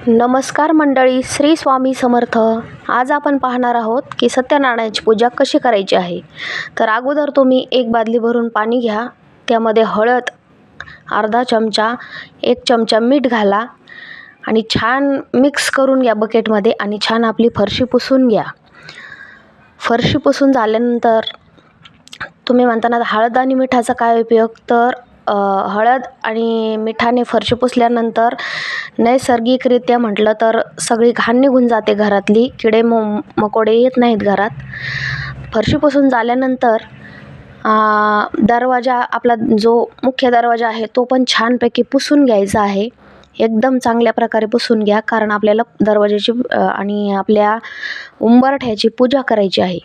नमस्कार मंडळी, श्री स्वामी समर्थ. आज आपण पाहणार आहोत की सत्यनारायणाची पूजा कशी करायची आहे. तर अगोदर तुम्ही एक बादली भरून पाणी घ्या. त्यामध्ये हळद अर्धा चमचा, 1 चमचा मीठ घाला आणि छान मिक्स करून घ्या बकेटमध्ये आणि छान आपली फरशी पुसून घ्या. फरशी पुसून झाल्यानंतर तुम्ही म्हणता ना हळद आणि मिठाचा काय उपयोग, तर हळद आणि मिठाने फरशी पुसल्यानंतर नैसर्गिकरित्या म्हटलं तर सगळी घाण निघून जाते, घरातली किडे मकोडे येत नाहीत घरात. फरशी पुसून झाल्यानंतर दरवाजा आपला जो मुख्य दरवाजा आहे तो पण छानपैकी पुसून घ्यायचा आहे. एकदम चांगल्या प्रकारे पुसून घ्या, कारण आपल्याला दरवाजाची आणि आपल्या उंबरठ्याची पूजा करायची आहे.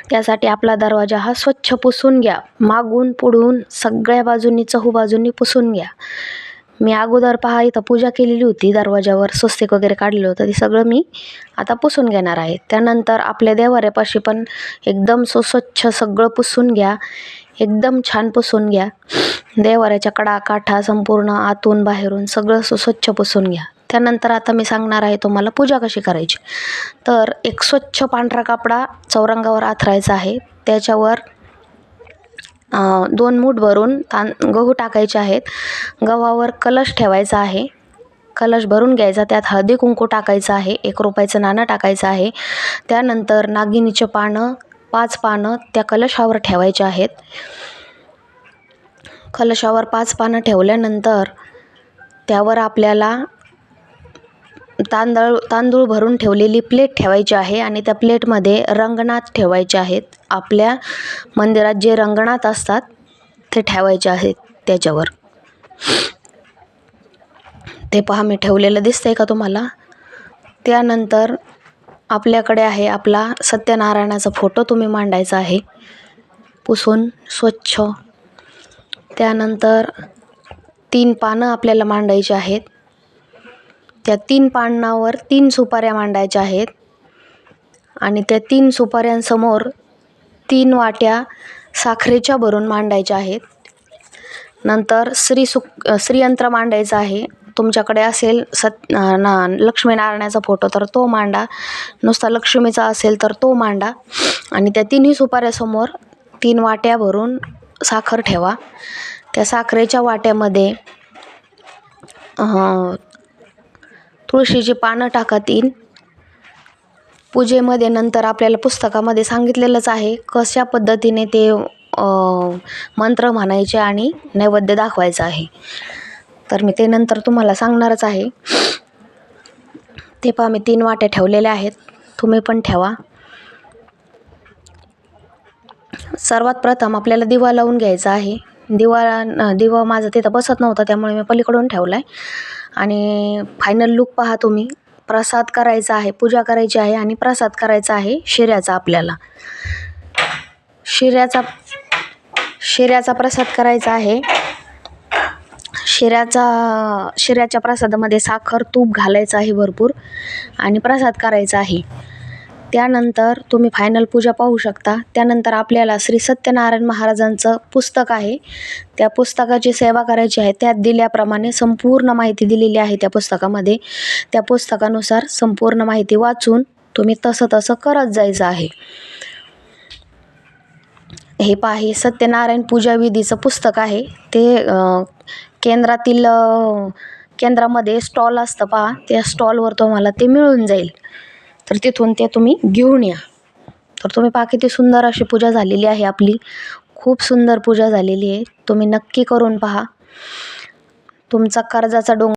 त्यासाठी आपला दरवाजा हा स्वच्छ पुसून घ्या. मागून पुढून सगळ्या बाजूंनी चहूबाजूंनी पुसून घ्या. मी अगोदर पहा इथं पूजा केलेली होती, दरवाजावर स्वस्तिक वगैरे काढलेलं होतं, ते सगळं मी आता पुसून घेणार आहे. त्यानंतर आपल्या देवाऱ्यापाशी पण एकदम स्वच्छ सगळं पुसून घ्या. एकदम छान पुसून घ्या. देवाऱ्याच्या कडा काठा संपूर्ण आतून बाहेरून सगळं स्वच्छ पुसून घ्या. त्यानंतर आता मी सांगणार आहे तुम्हाला पूजा कशी करायची. तर एक स्वच्छ पांढरा कपडा चौरंगावर आथरायचा आहे. त्याच्यावर 2 मूठ भरून गहू टाकायचे आहेत. गव्हावर कलश ठेवायचा आहे. कलश भरून घ्यायचा, त्यात हळदी कुंकू टाकायचं आहे. 1 रुपयाचं नाणं टाकायचं आहे. त्यानंतर नागिनीचे पानं 5 पानं त्या कलशावर ठेवायचे आहेत. कलशावर 5 पानं ठेवल्यानंतर त्यावर आपल्याला तांदूळ भरून ठेवलेली प्लेट ठेवायची आहे आणि त्या प्लेटमध्ये रंगनाथ ठेवायचे आहेत. आपल्या मंदिरात जे रंगनाथ असतात ते ठेवायचे आहेत त्याच्यावर. ते पहा मी ठेवलेलं दिसतंय का तुम्हाला. त्यानंतर आपल्याकडे आहे आपला सत्यनारायणाचा फोटो तुम्ही मांडायचा आहे पुसून स्वच्छ. त्यानंतर 3 पानं आपल्याला मांडायची आहेत. त्या 3 पानावर 3 सुपाऱ्या मांडायच्या आहेत आणि त्या 3 सुपाऱ्यांसमोर 3 वाट्या साखरेच्या भरून मांडायच्या आहेत. नंतर श्रीयंत्र मांडायचं आहे. तुमच्याकडे असेल लक्ष्मीनारायणाचा फोटो तर तो मांडा, नुसता लक्ष्मीचा असेल तर तो मांडा आणि त्या 3ही सुपाऱ्यासमोर 3 वाट्या भरून साखर ठेवा. त्या साखरेच्या वाट्यामध्ये तुळशीची पानं टाका 3. पूजेमध्ये नंतर आपल्याला पुस्तकामध्ये सांगितलेलंच आहे कशा पद्धतीने ते मंत्र म्हणायचे आणि नैवेद्य दाखवायचा आहे, तर मी ते नंतर तुम्हाला सांगणारच आहे. ते पहा मी 3 वाट्या ठेवलेल्या आहेत, तुम्ही पण ठेवा. सर्वात प्रथम आपल्याला दिवा लावून घ्यायचा आहे. दिवा माझं तिथं बसत नव्हता त्यामुळे मी पलीकडून ठेवला आहे. आणि फायनल लुक पहा तुम्ही. प्रसाद करायचा आहे, पूजा करायची आहे आणि प्रसाद करायचा आहे शिऱ्याचा. आपल्याला शिऱ्याचा प्रसाद करायचा आहे. शिऱ्याच्या प्रसादामध्ये साखर तूप घालायचं आहे भरपूर आणि प्रसाद करायचा आहे. त्यानंतर तुम्ही फायनल पूजा पाहू शकता. त्यानंतर आपल्याला श्री सत्यनारायण महाराजांचं पुस्तक आहे, त्या पुस्तकाची सेवा करायची आहे. त्यात दिल्याप्रमाणे संपूर्ण माहिती दिलेली आहे त्या पुस्तकामध्ये. त्या पुस्तकानुसार संपूर्ण माहिती वाचून तुम्ही तसं करत जायचं आहे. हे पहा, हे सत्यनारायण पूजा विधीचं पुस्तक आहे. ते केंद्रामध्ये स्टॉल असतं पहा, त्या स्टॉलवर तुम्हाला ते मिळून जाईल. तर तिथून ते तुम्ही घेऊन या. तर तुम्ही पहा किती सुंदर अशी पूजा झालेली आहे आपली. खूप सुंदर पूजा झालेली आहे. तुम्ही नक्की करून पहा. तुमचा कर्जाचा